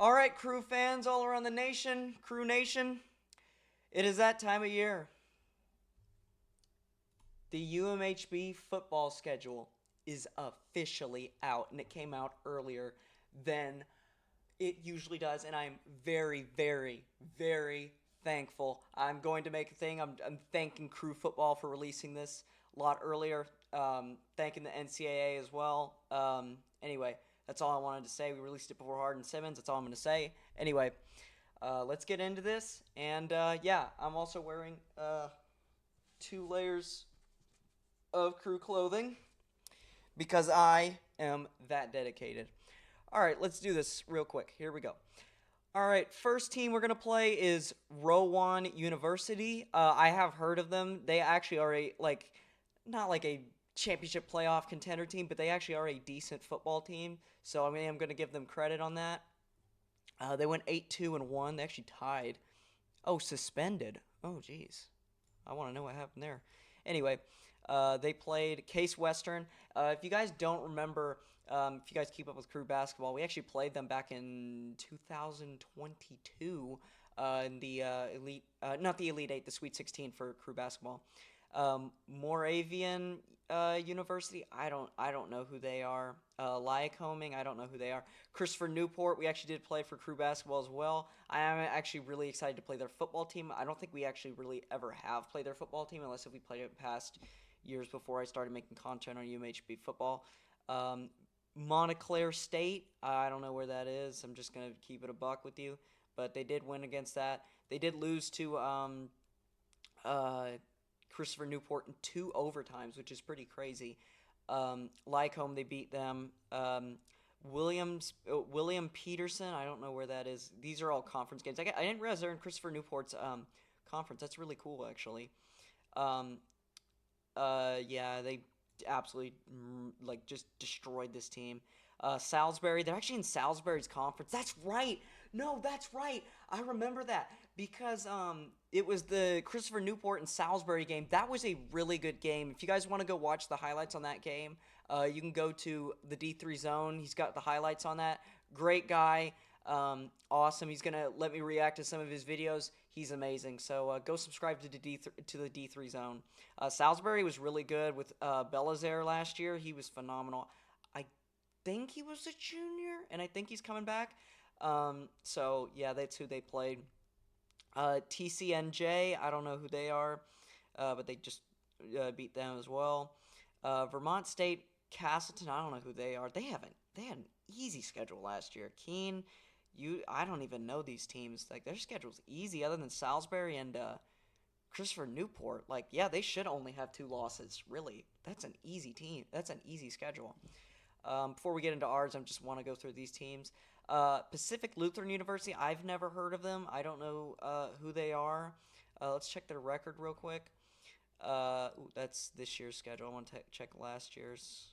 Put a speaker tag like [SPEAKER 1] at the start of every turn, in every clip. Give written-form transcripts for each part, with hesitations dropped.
[SPEAKER 1] All right, crew fans all around the nation, crew nation, it is that time of year. The UMHB football schedule is officially out, and it came out earlier than it usually does, and I'm very, very, very thankful. I'm going to make a thing. I'm thanking Crew Football for releasing this a lot earlier. Thanking the NCAA as well. Anyway, that's all I wanted to say. We released it before Hardin Simmons. That's all I'm going to say. Anyway, let's get into this. And yeah, I'm also wearing 2 layers of crew clothing because I am that dedicated. All right, let's do this real quick. Here we go. All right, first team we're going to play is Rowan University. I have heard of them. They actually are not like a championship playoff contender team, but they actually are a decent football team. So I'm going to give them credit on that. They went 8-2-1. They actually tied. Oh, suspended. Oh, geez. I want to know what happened there. Anyway, they played Case Western. If you guys don't remember, if you guys keep up with Crew basketball, we actually played them back in 2022 in the Elite, not the Elite Eight, the Sweet 16 for Crew basketball. Moravian University, I don't know who they are. Lycoming, I don't know who they are. Christopher Newport, we actually did play for Crew basketball as well. I am actually really excited to play their football team. I don't think we actually really ever have played their football team unless if we played it past years before I started making content on UMHB football. Montclair State, I don't know where that is. I'm just going to keep it a buck with you. But they did win against that. They did lose to Christopher Newport in 2 overtimes, which is pretty crazy. Lycombe, they beat them. William Peterson, I don't know where that is. These are all conference games. I didn't realize they're in Christopher Newport's conference. That's really cool, actually. Um, yeah, they absolutely just destroyed this team. Salisbury, they're actually in Salisbury's conference. That's right. No, that's right. I remember that because it was the Christopher Newport and Salisbury game. That was a really good game. If you guys want to go watch the highlights on that game, you can go to the D3 Zone. He's got the highlights on that. Great guy. Awesome. He's gonna let me react to some of his videos. He's amazing. So go subscribe to the D3 Zone. Salisbury was really good with Belazaire last year. He was phenomenal. I think he was a junior, and I think he's coming back. So yeah, that's who they played. TCNJ, I don't know who they are, but they just beat them as well. Vermont State, Castleton, I don't know who they are. They had an easy schedule last year. Keene, I don't even know these teams. Like their schedule's easy, other than Salisbury and Christopher Newport. Like yeah, they should only have 2 losses. Really, that's an easy team. That's an easy schedule. Before we get into ours, I just want to go through these teams. Pacific Lutheran University, I've never heard of them. I don't know who they are. Let's check their record real quick. That's this year's schedule. I want to check last year's.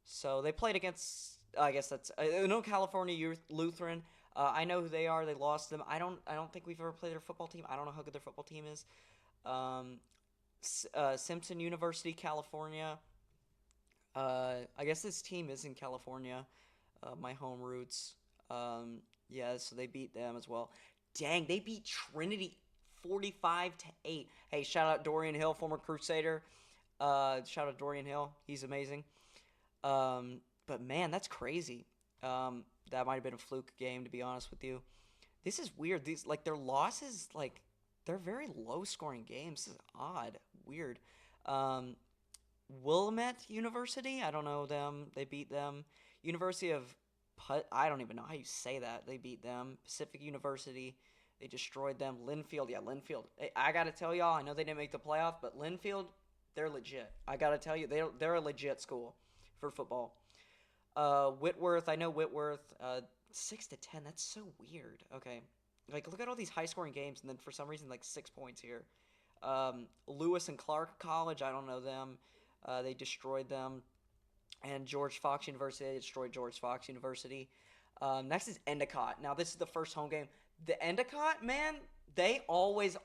[SPEAKER 1] So they played against, I guess that's no California Lutheran. I know who they are. They lost them. I don't think we've ever played their football team. I don't know how good their football team is. Um, Simpson University, California. I guess this team is in California, my home roots. Yeah, so they beat them as well. Dang, they beat Trinity 45-8. Hey, shout out Dorian Hill, former Crusader. Shout out Dorian Hill, he's amazing. But man, that's crazy. That might have been a fluke game, to be honest with you. This is weird. These their losses, they're very low scoring games. This is odd, weird. Um, Willamette University. I don't know them. They beat them. University of I don't even know how you say that. They beat them. Pacific University. They destroyed them. Linfield. Yeah, Linfield. I gotta tell y'all. I know they didn't make the playoff, but Linfield, they're legit. I gotta tell you, they're a legit school for football. Whitworth. I know Whitworth. 6-10. That's so weird. Okay. Look at all these high scoring games, and then for some reason, 6 points here. Lewis and Clark College. I don't know them. They destroyed them. And George Fox University, they destroyed George Fox University. Next is Endicott. Now, this is the first home game. The Endicott, man, they always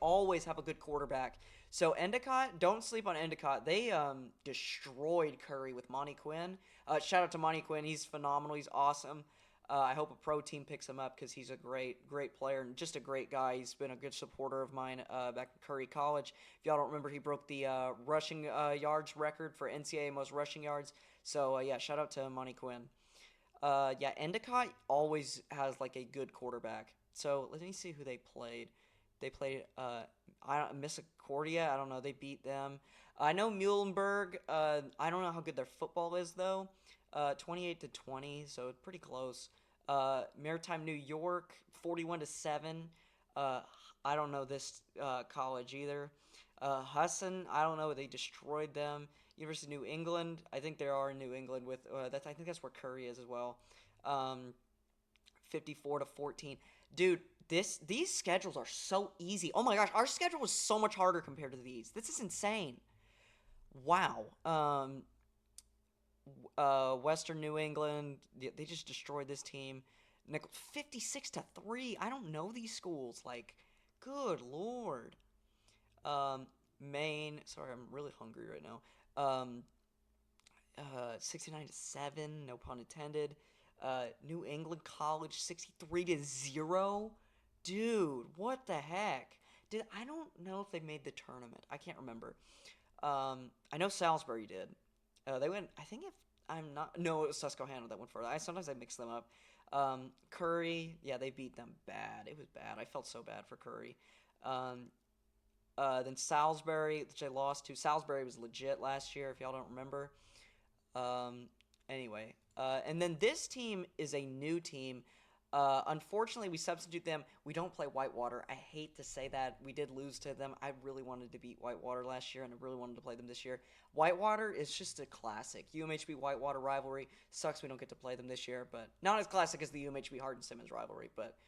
[SPEAKER 1] have a good quarterback. So Endicott, don't sleep on Endicott. They destroyed Curry with Monty Quinn. Shout out to Monty Quinn. He's phenomenal. He's awesome. I hope a pro team picks him up because he's a great player and just a great guy. He's been a good supporter of mine back at Curry College. If y'all don't remember, he broke the rushing yards record for NCAA most rushing yards. So yeah, shout out to Monty Quinn. Yeah, Endicott always has like a good quarterback. So let me see who they played. They played Misericordia. I don't know. They beat them. I know Muhlenberg. I don't know how good their football is though. 28-20, so pretty close. Maritime New York, 41-7. Uh, I don't know this college either. Husson, I don't know. They destroyed them. University of New England. I think they are in New England with I think that's where Curry is as well. 54-14. Dude, these schedules are so easy. Oh my gosh, our schedule was so much harder compared to these. This is insane. Wow. Western New England, they just destroyed this team. 56-3. I don't know these schools. Like, good lord. Maine. Sorry, I'm really hungry right now. 69-7. No pun intended. New England College 63-0. Dude, what the heck? I don't know if they made the tournament. I can't remember. I know Salisbury did. They went. I think if I'm not. No, it was Susquehanna that went further. Sometimes I mix them up. Curry. Yeah, they beat them bad. It was bad. I felt so bad for Curry. Um, then Salisbury, which I lost to. Salisbury was legit last year. If y'all don't remember. Um, anyway, and then this team is a new team. Unfortunately, we substitute them. We don't play Whitewater. I hate to say that. We did lose to them. I really wanted to beat Whitewater last year, and I really wanted to play them this year. Whitewater is just a classic. UMHB Whitewater rivalry. Sucks we don't get to play them this year, but not as classic as the UMHB Hardin Simmons rivalry, but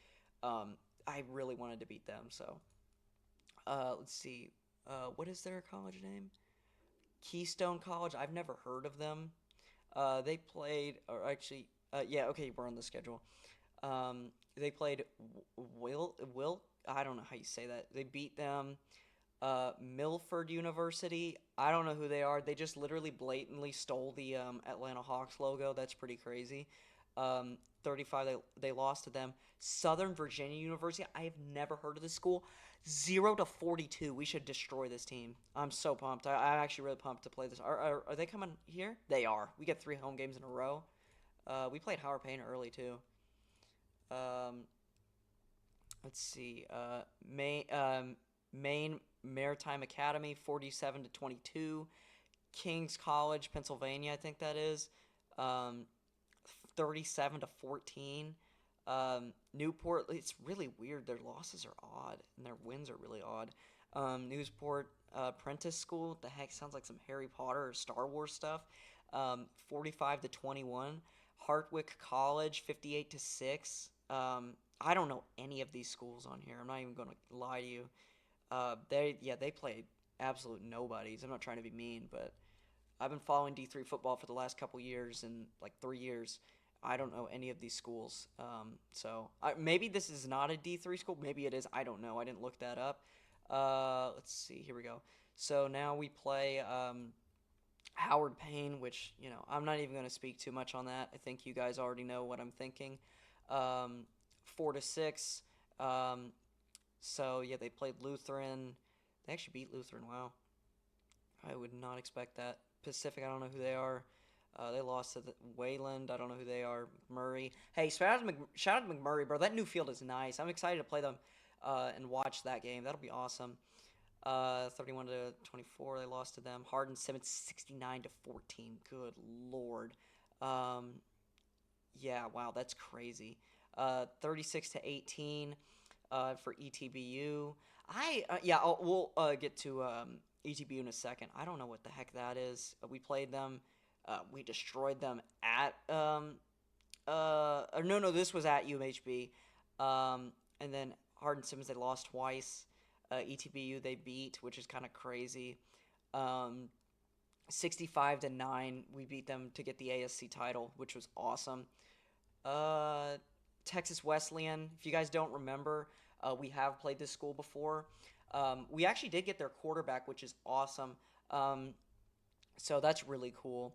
[SPEAKER 1] I really wanted to beat them, so. Let's see. What is their college name? Keystone College. I've never heard of them. They played, or actually, yeah, okay, we're on the schedule. They played Will. I don't know how you say that. They beat them. Milford University. I don't know who they are. They just literally blatantly stole the Atlanta Hawks logo. That's pretty crazy. 35. They lost to them. Southern Virginia University. I have never heard of this school. 0-42. We should destroy this team. I'm so pumped. I'm actually really pumped to play this. Are they coming here? They are. We get 3 home games in a row. We played Howard Payne early too. Um, let's see. Maine Maritime Academy 47-22. King's College, Pennsylvania, I think that is. 37-14. Newport, it's really weird. Their losses are odd, and their wins are really odd. Newsport Prentice School, what the heck, sounds like some Harry Potter or Star Wars stuff. 45-21. Hartwick College, 58-6. I don't know any of these schools on here. I'm not even going to lie to you. They played absolute nobodies. I'm not trying to be mean, but I've been following D3 football for the last couple years, and like 3 years. I don't know any of these schools. Maybe this is not a D3 school. Maybe it is. I don't know. I didn't look that up. Let's see. Here we go. So now we play Howard Payne, which, I'm not even going to speak too much on that. I think you guys already know what I'm thinking. 4-6. Yeah, they played Lutheran. They actually beat Lutheran. Wow. I would not expect that. Pacific, I don't know who they are. They lost to Wayland. I don't know who they are. Murray. Hey, shout out to McMurray, bro. That new field is nice. I'm excited to play them and watch that game. That'll be awesome. 31-24. They lost to them. Hardin Simmons 69-14. Good lord. Yeah, wow, that's crazy. 36-18 for ETBU. We'll get to ETBU in a second. I don't know what the heck that is. We played them. We destroyed them at no, this was at UMHB. And then Hardin Simmons, they lost twice. ETBU they beat, which is kind of crazy. 65-9, we beat them to get the ASC title, which was awesome. Texas Wesleyan, if you guys don't remember, we have played this school before. We actually did get their quarterback, which is awesome. So that's really cool.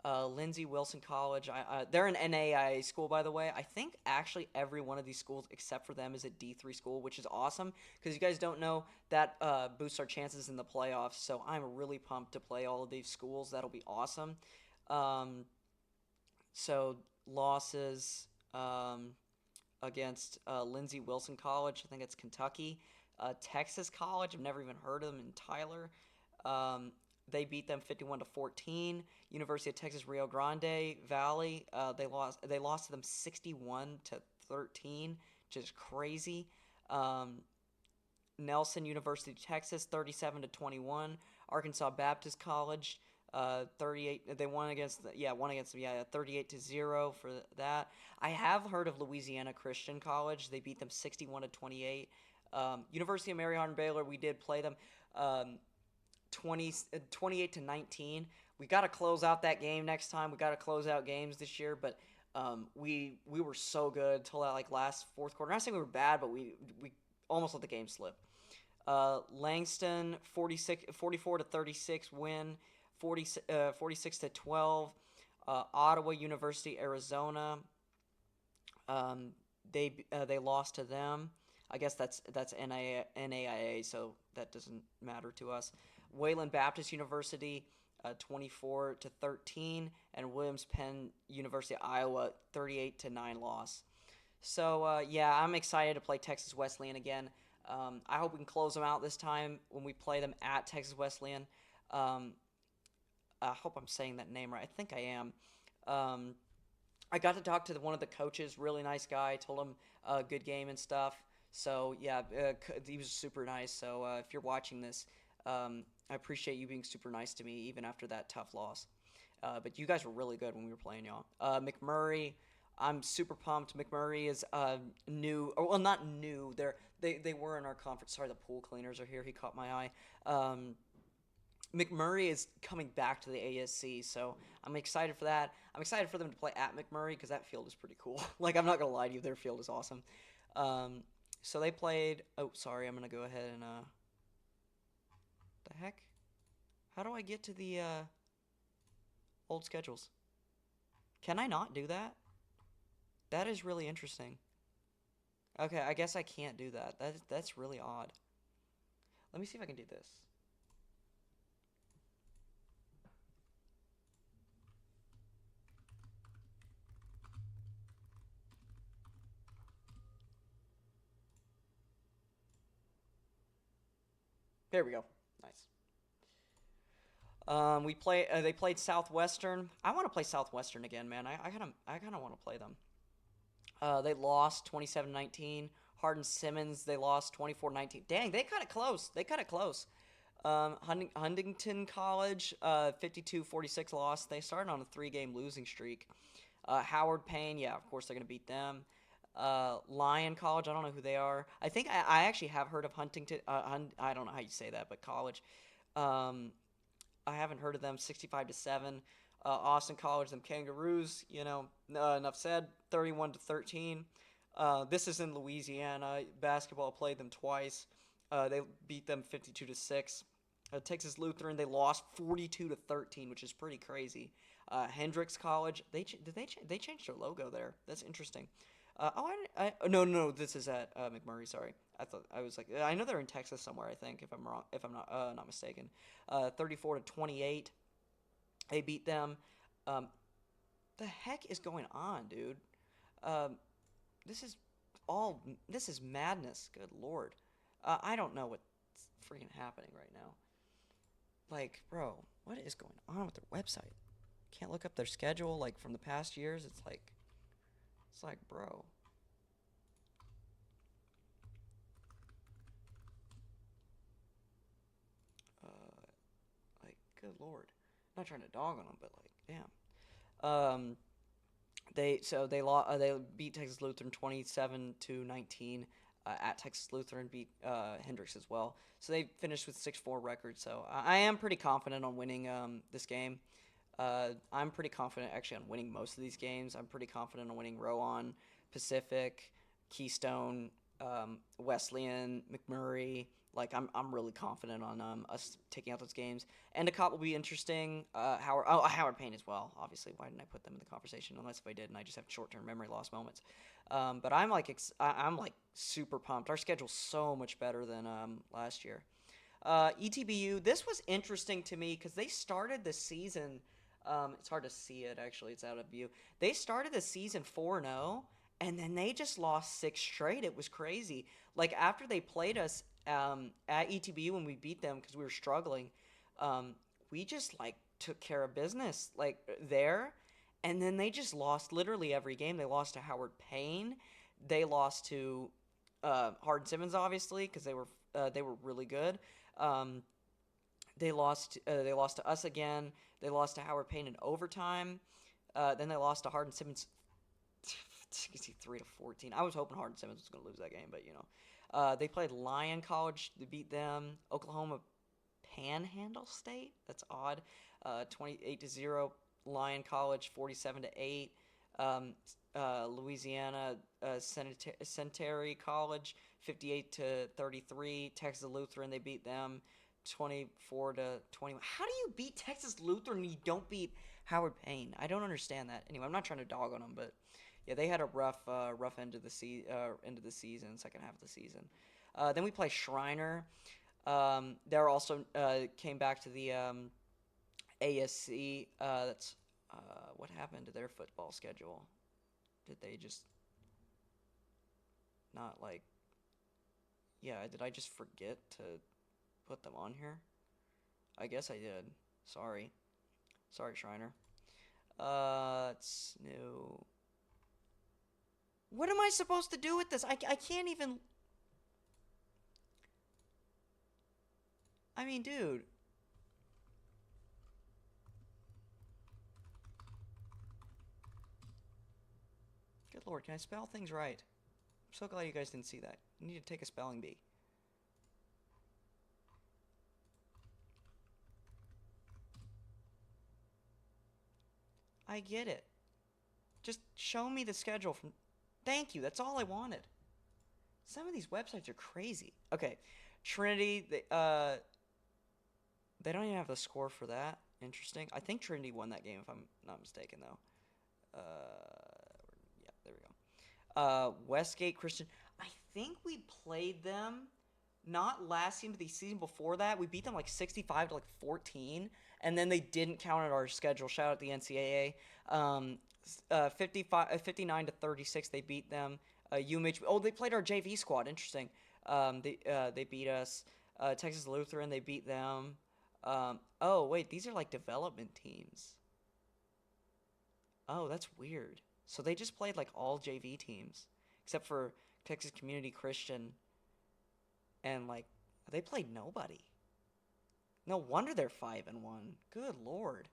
[SPEAKER 1] Lindsey Wilson College. They're an NAIA school, by the way. I think actually every one of these schools except for them is a D3 school, which is awesome because you guys don't know that boosts our chances in the playoffs. So I'm really pumped to play all of these schools. That'll be awesome. Um, so losses against Lindsey Wilson College. I think it's Kentucky. Texas College. I've never even heard of them in Tyler. Um, they beat them 51-14. University of Texas Rio Grande Valley. They lost to them 61-13, which is crazy. Um, Nelson University of Texas 37-21. Arkansas Baptist College 38. They won against 38-0 for that. I have heard of Louisiana Christian College. They beat them 61-28. University of Marion Baylor, we did play them. 28-19. We got to close out that game next time. We got to close out games this year, but we were so good till that like last fourth quarter. I'm not saying we were bad, but we almost let the game slip. Langston 44-36 win, 46-12. Ottawa University Arizona. They lost to them. I guess that's NAIA, so that doesn't matter to us. Wayland Baptist University, 24-13, and Williams Penn University of Iowa, 38-9 loss. So yeah, I'm excited to play Texas Wesleyan again. I hope we can close them out this time when we play them at Texas Wesleyan. I hope I'm saying that name right. I think I am. I got to talk to one of the coaches, really nice guy. Told him good game and stuff. So yeah, he was super nice. So if you're watching this, I appreciate you being super nice to me even after that tough loss. But you guys were really good when we were playing y'all. McMurray, I'm super pumped. McMurray is new, or well, not new. They were in our conference. Sorry, the pool cleaners are here. He caught my eye. McMurray is coming back to the ASC, so I'm excited for that. I'm excited for them to play at McMurray because that field is pretty cool. Like, I'm not gonna lie to you, their field is awesome. So they played. Oh, sorry, I'm gonna go ahead and the heck? How do I get to the old schedules? Can I not do that? That is really interesting. Okay, I guess I can't do that. That's really odd. Let me see if I can do this. There we go. Nice. They played Southwestern. I want to play Southwestern again, man. I kind of want to play them. They lost 27-19. Hardin Simmons, they lost 24-19. Dang, they cut it close. They cut it close. Huntington College, 52-46 loss. They started on a 3-game losing streak. Howard Payne, yeah, of course they're going to beat them. Lyon College, I don't know who they are. I think I actually have heard of Huntington. I don't know how you say that, but college. I haven't heard of them. 65-7. Austin College, them Kangaroos. Enough said. 31-13. This is in Louisiana. Basketball played them twice. They beat them 52-6. Texas Lutheran, they lost 42-13, which is pretty crazy. Hendrix College, they changed their logo there. That's interesting. No, this is at McMurray. Sorry, I was like, I know they're in Texas somewhere. I think if I'm not mistaken. 34-28, they beat them. The heck is going on, dude? Um, this is madness. Good lord, I don't know what's freaking happening right now. Like, bro, what is going on with their website? Can't look up their schedule like from the past years. It's like, bro. Uh, like, good lord. I'm not trying to dog on them, but like, damn. They beat Texas Lutheran 27-19. At Texas Lutheran beat Hendrix as well. So they finished with 6-4 record. So I am pretty confident on winning this game. I'm pretty confident actually on winning most of these games. I'm pretty confident on winning Rowan, Pacific, Keystone, Wesleyan, McMurray. Like I'm really confident on us taking out those games. Endicott will be interesting. Howard Payne as well. Obviously, why didn't I put them in the conversation? Unless if I did, and I just have short-term memory loss moments. But I'm like I'm like super pumped. Our schedule's so much better than last year. ETBU. This was interesting to me because they started the season. It's hard to see it actually. It's out of view. They started the season 4-0, and then they just lost six straight. It was crazy. Like after they played us at ETBU when we beat them because we were struggling, um, we just like took care of business like there, and then they just lost literally every game. They lost to Howard Payne. They lost to Hardin Simmons obviously because they were really good. Um, they lost. They lost to us again. They lost to Howard Payne in overtime. Then they lost to Hardin Simmons 63-14. I was hoping Hardin Simmons was going to lose that game, but you know, they played Lyon College to beat them. Oklahoma Panhandle State. That's odd. 28-0. Lyon College 47-8. Louisiana Centenary College 58-33. Texas Lutheran they beat them 24-20. How do you beat Texas Lutheran and you don't beat Howard Payne? I don't understand that. Anyway, I'm not trying to dog on them, but yeah, they had a rough end of the season, second half of the season. Then we play Shriner. They're also came back to the ASC. That's what happened to their football schedule? Did they just not like? Yeah, did I just forget to put them on here? I guess I did. Sorry, Shriner. It's new. What am I supposed to do with this? I can't even. I mean, dude. Good lord, can I spell things right? I'm so glad you guys didn't see that. You need to take a spelling bee. I get it. Just show me the schedule from. Thank you. That's all I wanted. Some of these websites are crazy. Okay, Trinity. They don't even have the score for that. Interesting. I think Trinity won that game if I'm not mistaken though. Yeah, there we go. Westgate Christian. I think we played them not last season, but the season before that. We beat them like 65 to like 14, and then they didn't count at our schedule. Shout out the NCAA. 59-36, they beat them. UMH. Oh, they played our JV squad. Interesting. They beat us. Texas Lutheran, they beat them. Oh wait, these are like development teams. Oh, that's weird. So they just played like all JV teams, except for Texas Community Christian, and like they played nobody. No wonder they're 5-1. Good lord.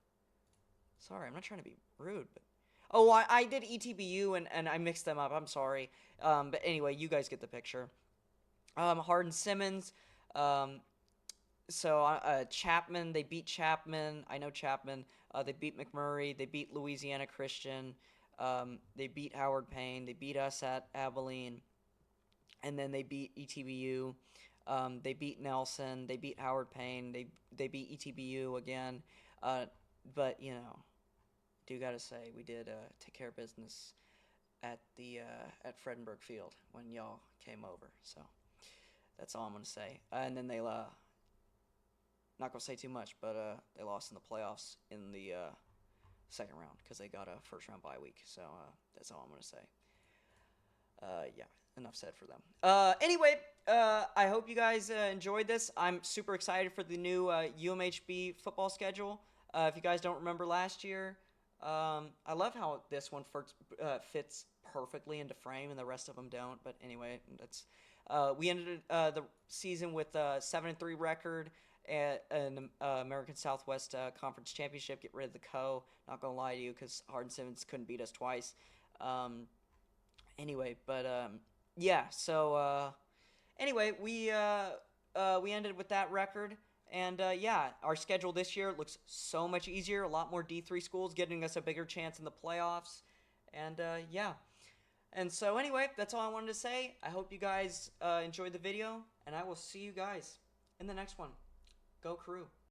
[SPEAKER 1] Sorry, I'm not trying to be rude, but oh, I did ETBU and I mixed them up. I'm sorry. But anyway, you guys get the picture. Hardin Simmons. Chapman, they beat Chapman. I know Chapman. They beat McMurray. They beat Louisiana Christian. They beat Howard Payne. They beat us at Abilene. And then they beat ETBU. They beat Nelson. They beat Howard Payne. They beat ETBU again. But you know, do gotta say we did take care of business at the at Fredenberg Field when y'all came over. So that's all I'm gonna say. And then they not gonna say too much, but they lost in the playoffs in the second round because they got a first round bye week. So that's all I'm gonna say. Yeah, enough said for them. Anyway, I hope you guys enjoyed this. I'm super excited for the new UMHB football schedule. If you guys don't remember last year, I love how this one fits perfectly into frame and the rest of them don't. But anyway, that's we ended the season with a 7-3 record at an American Southwest Conference Championship. Get rid of the co. Not gonna lie to you, because Hardin Simmons couldn't beat us twice. Anyway, but yeah. So anyway, we ended with that record. And yeah, our schedule this year looks so much easier. A lot more D3 schools, getting us a bigger chance in the playoffs. And yeah, And so anyway, that's all I wanted to say. I hope you guys enjoyed the video, and I will see you guys in the next one. Go Crew.